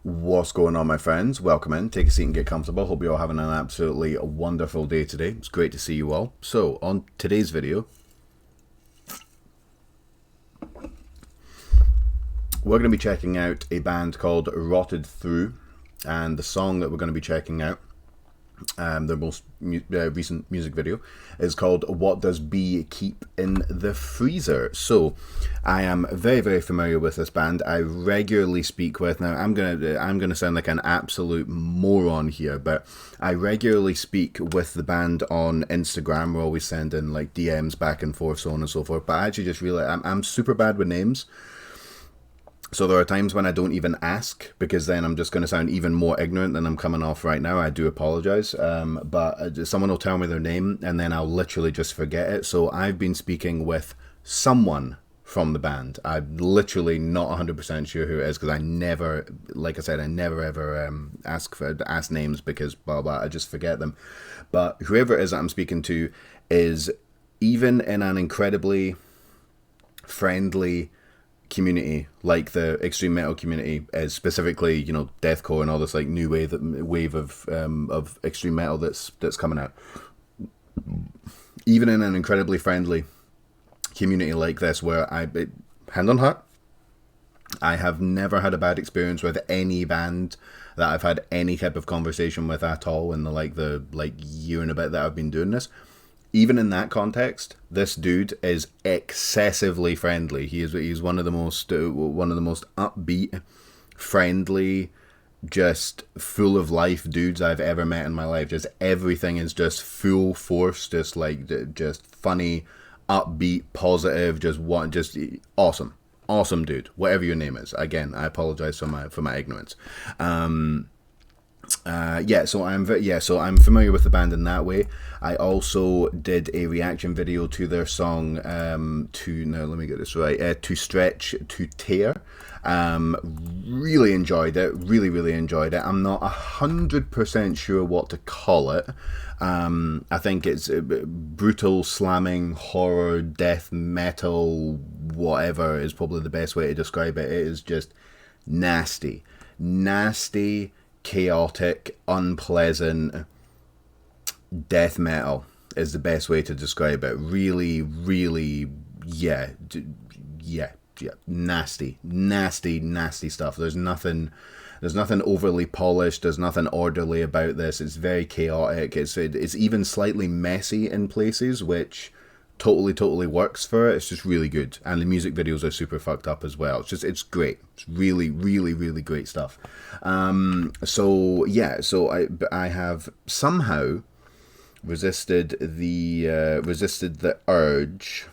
What's going on, my friends? Welcome in. Take a seat and get comfortable. Hope you're all having an absolutely wonderful day today. It's great to see you all. So, on today's video, we're going to be checking out a band called Rotted Through, and the song that we're going to be checking out, their most recent music video, is called "What Does B Keep in the Freezer?" So, I am very, very familiar with this band. I regularly speak with. Now, I'm gonna sound like an absolute moron here, but I regularly speak with the band on Instagram. We're always sending like DMs back and forth, so on and so forth. But I actually just realized I'm super bad with names. So there are times when I don't even ask, because then I'm just going to sound even more ignorant than I'm coming off right now. I do apologize, but someone will tell me their name, and then I'll literally just forget it. So I've been speaking with someone from the band. I'm literally not 100% sure who it is, because I never, like I said, I never ever ask names, because blah blah, I just forget them. But whoever it is that I'm speaking to is, even in an incredibly friendly community like the extreme metal community is, specifically, you know, deathcore and all this like new wave of extreme metal that's coming out. Even in an incredibly friendly community like this, where hand on heart, I have never had a bad experience with any band that I've had any type of conversation with at all in the year and a bit that I've been doing this. Even in that context, this dude is excessively friendly. He's one of the most upbeat, friendly, just full of life dudes I've ever met in my life. Just everything is just full force, just funny, upbeat, positive, just awesome dude. Whatever your name is. Again, I apologize for my ignorance. So I'm familiar with the band in that way. I also did a reaction video to their song To Stretch to Tear. Really enjoyed it. Really enjoyed it. I'm not 100% sure what to call it. I think it's brutal, slamming, horror, death metal, whatever is probably the best way to describe it. It is just nasty, chaotic, unpleasant death metal is the best way to describe it. Really, nasty stuff. There's nothing overly polished. There's nothing orderly about this. It's very chaotic. It's even slightly messy in places, which totally works for it. It's just really good, and the music videos are super fucked up as well. It's great. It's really great stuff. So I have somehow resisted the urge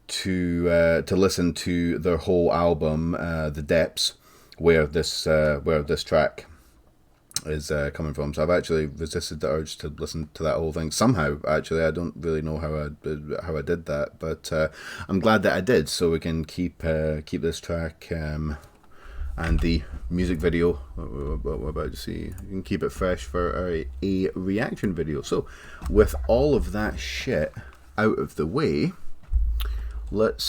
to listen to their whole album, The Depths, where this track is coming from. So I've actually resisted the urge to listen to that whole thing somehow. Actually, I don't really know how I did that, but I'm glad that I did, so we can keep this track and the music video what we're about to see, you can keep it fresh for a reaction video. So with all of that shit out of the way, let's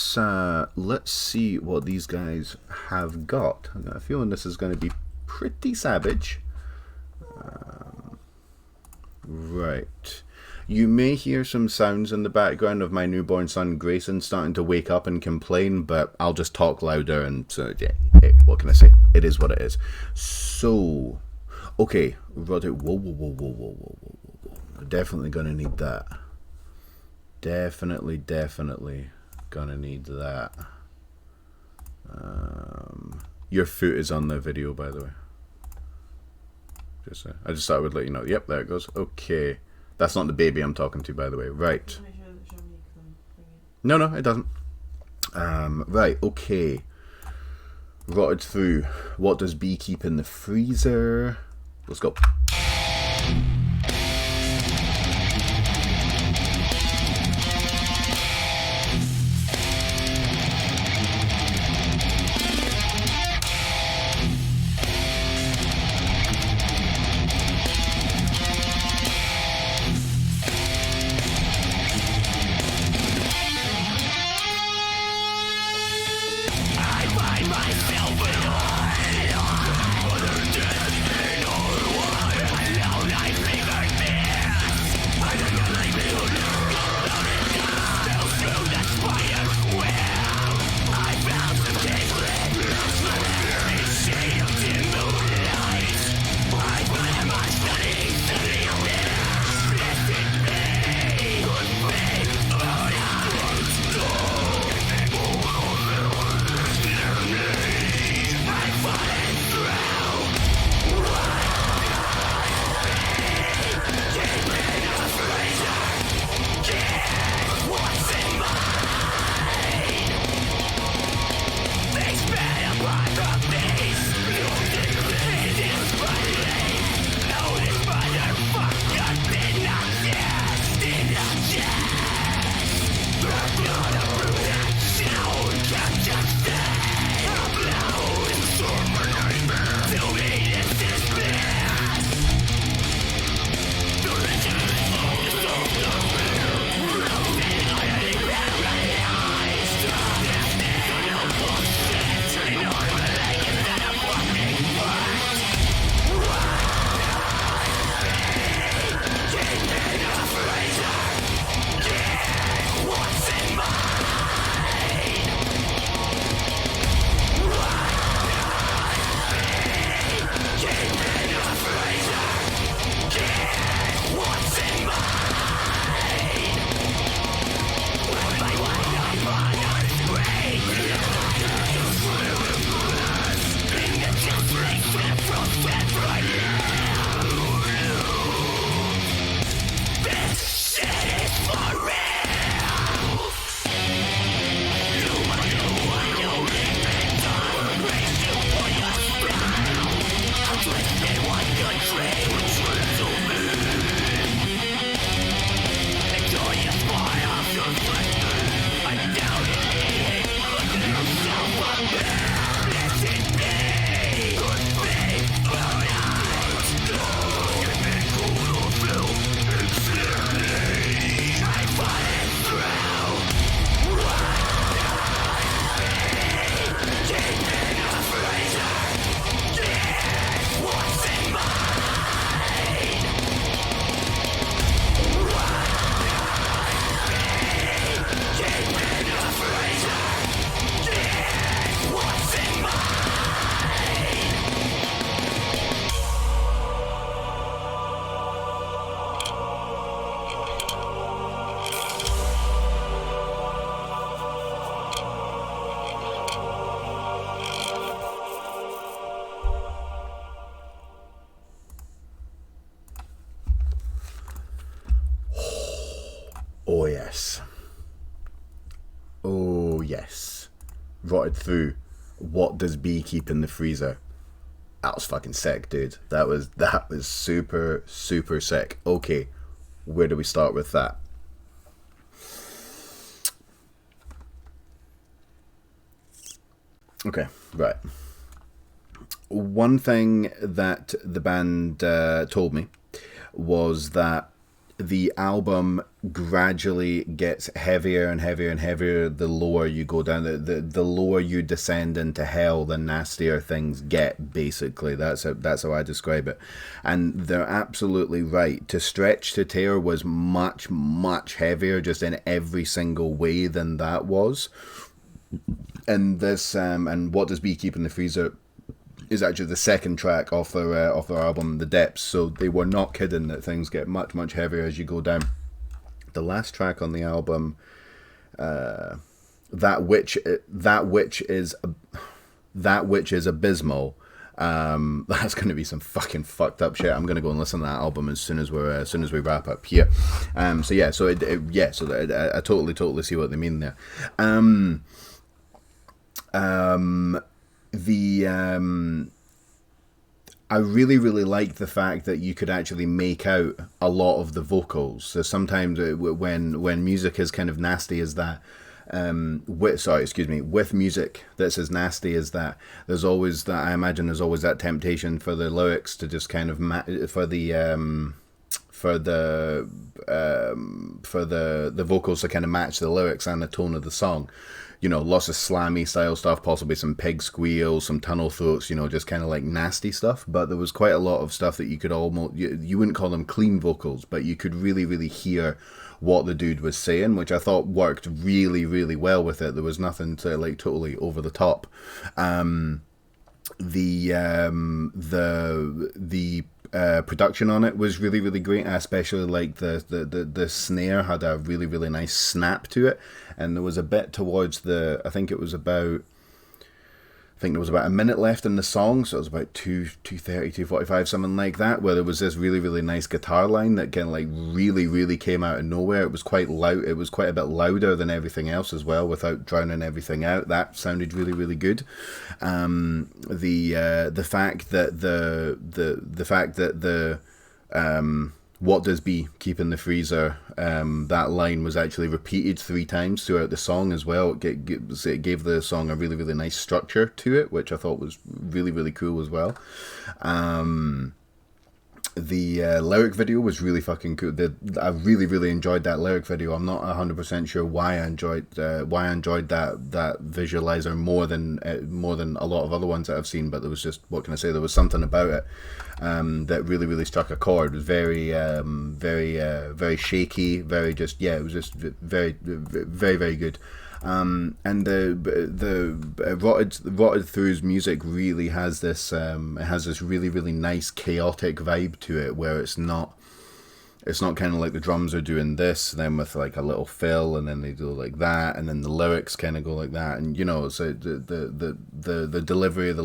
see what these guys have got. I got a feeling this is going to be pretty savage. Right. You may hear some sounds in the background of my newborn son Grayson starting to wake up and complain, but I'll just talk louder, and so yeah, hey, what can I say? It is what it is. So, okay, Roddy, whoa. We're definitely gonna need that. Definitely gonna need that. Your foot is on the video, by the way. I just thought I would let you know. Yep, there it goes. Okay. That's not the baby I'm talking to, by the way. Right. No, it doesn't. Right, okay. Rotted Through. What does B keep in the freezer? Let's go. I find myself alive. Rotted Through, What Does B Keep in the Freezer. That was fucking sick, dude. That was super, super sick. Okay, where do we start with that? Okay, right. One thing that the band told me was that the album gradually gets heavier and heavier and heavier the lower you go down. The lower you descend into hell, the nastier things get, basically. That's how I describe it. And they're absolutely right. To Stretch to Tear was much, much heavier just in every single way than that was. And this, and What Does B Keep in the Freezer is actually the second track off their album, The Depths. So they were not kidding that things get much, much heavier as you go down. The last track on the album, that which is abysmal. That's going to be some fucking fucked up shit. I'm going to go and listen to that album as soon as we wrap up here. I totally see what they mean there. I really, really like the fact that you could actually make out a lot of the vocals. So sometimes when music is kind of nasty as that, with music that's as nasty as that, there's always that, I imagine there's always that temptation for the lyrics to just kind of for the vocals to kind of match the lyrics and the tone of the song. You know, lots of slammy style stuff, possibly some pig squeals, some tunnel throats, you know, just kind of like nasty stuff. But there was quite a lot of stuff that you could almost, you wouldn't call them clean vocals, but you could really, really hear what the dude was saying, which I thought worked really, really well with it. There was nothing to like totally over the top. The production on it was really, really great. I especially like the snare had a really, really nice snap to it, and there was a bit towards I think there was about a minute left in the song, so it was about 2:30, 2:45, something like that, where there was this really, really nice guitar line that kind of like really, really came out of nowhere. It was quite loud. It was quite a bit louder than everything else as well, without drowning everything out. That sounded really, really good. The fact that the What Does B Keep in the Freezer, that line was actually repeated 3 times throughout the song as well. It gave the song a really, really nice structure to it, which I thought was really, really cool as well. The lyric video was really fucking cool. I really, really enjoyed that lyric video. I'm not 100% sure why I enjoyed that visualizer more than a lot of other ones that I've seen. But there was just, what can I say? There was something about it that really, really struck a chord. It was very, very shaky. Very just, yeah. It was just very, very, very good. And the Rotted Through's music really has this really, really nice chaotic vibe to it, where it's not kind of like the drums are doing this, then with like a little fill, and then they do like that, and then the lyrics kind of go like that, and you know, so the delivery of the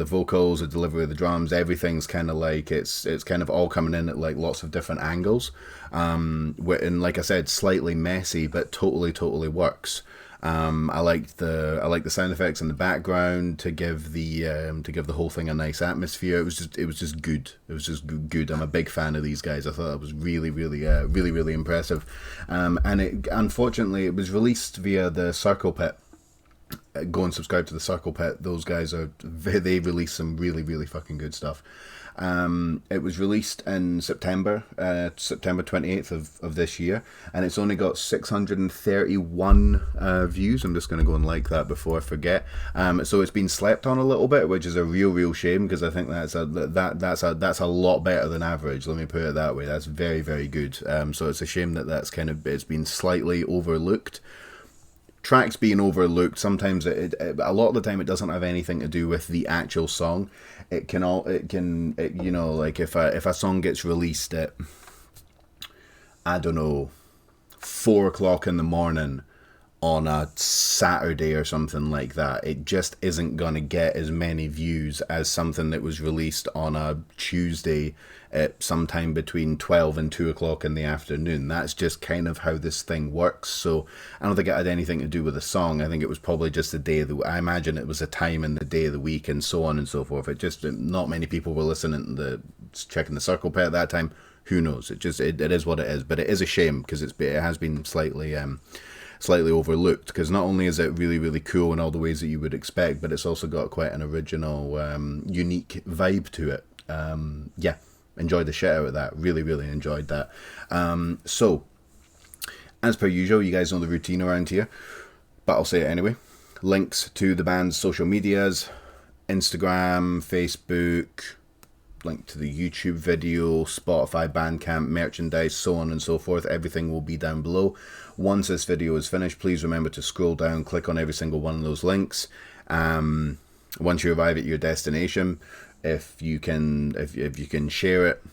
vocals, the delivery of the drums, everything's kind of like it's kind of all coming in at like lots of different angles, and like I said, slightly messy, but totally works. I like the sound effects in the background to give the whole thing a nice atmosphere. It was just good. It was just good. I'm a big fan of these guys. I thought it was really, really impressive. And unfortunately it was released via the Circle Pit. Go and subscribe to the Circle Pit. Those guys they release some really, really fucking good stuff. It was released in September 28th of this year, and it's only got 631 views. I'm just going to go and like that before I forget. So it's been slept on a little bit, which is a real shame, because I think that's a lot better than average. Let me put it that way. That's very, very good. So it's a shame that it's been slightly overlooked. Tracks being overlooked, sometimes a lot of the time it doesn't have anything to do with the actual song. It can you know, like if a song gets released at, I don't know, 4 o'clock in the morning on a Saturday or something like that. It just isn't going to get as many views as something that was released on a Tuesday at sometime between 12 and 2 o'clock in the afternoon. That's just kind of how this thing works. So I don't think it had anything to do with the song. I think it was probably just the day of the, I imagine it was a time in the day of the week and so on and so forth. It just, not many people were listening to checking the circle pit at that time. Who knows? It is what it is. But it is a shame because it has been slightly overlooked, because not only is it really, really cool in all the ways that you would expect, but it's also got quite an original, unique vibe to it. Yeah, enjoyed the shit out of that. Really, really enjoyed that. So, as per usual, you guys know the routine around here, but I'll say it anyway. Links to the band's social medias, Instagram, Facebook, link to the YouTube video, Spotify, Bandcamp, merchandise, so on and so forth. Everything will be down below. Once this video is finished, please remember to scroll down, click on every single one of those links. Once you arrive at your destination, if you can share it.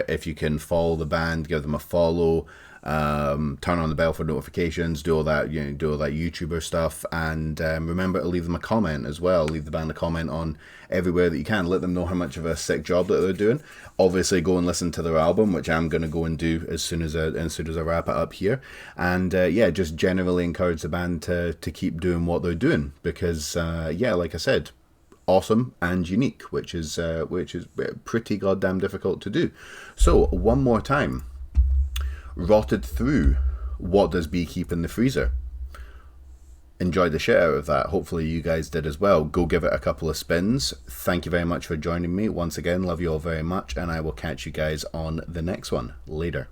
If you can follow the band, give them a follow. Turn on the bell for notifications, do all that YouTuber stuff, and remember to leave them a comment as well. Leave the band a comment on everywhere that you can. Let them know how much of a sick job that they're doing. Obviously, go and listen to their album, which I'm going to go and do as soon as I wrap it up here. And yeah, just generally encourage the band to keep doing what they're doing, because yeah, like I said, awesome and unique, which is pretty goddamn difficult to do. So one more time. Rotted Through, What Does Bee Keep in the Freezer? Enjoyed the shit out of that. Hopefully you guys did as well. Go give it a couple of spins. Thank you very much for joining me. Once again, love you all very much, and I will catch you guys on the next one. Later.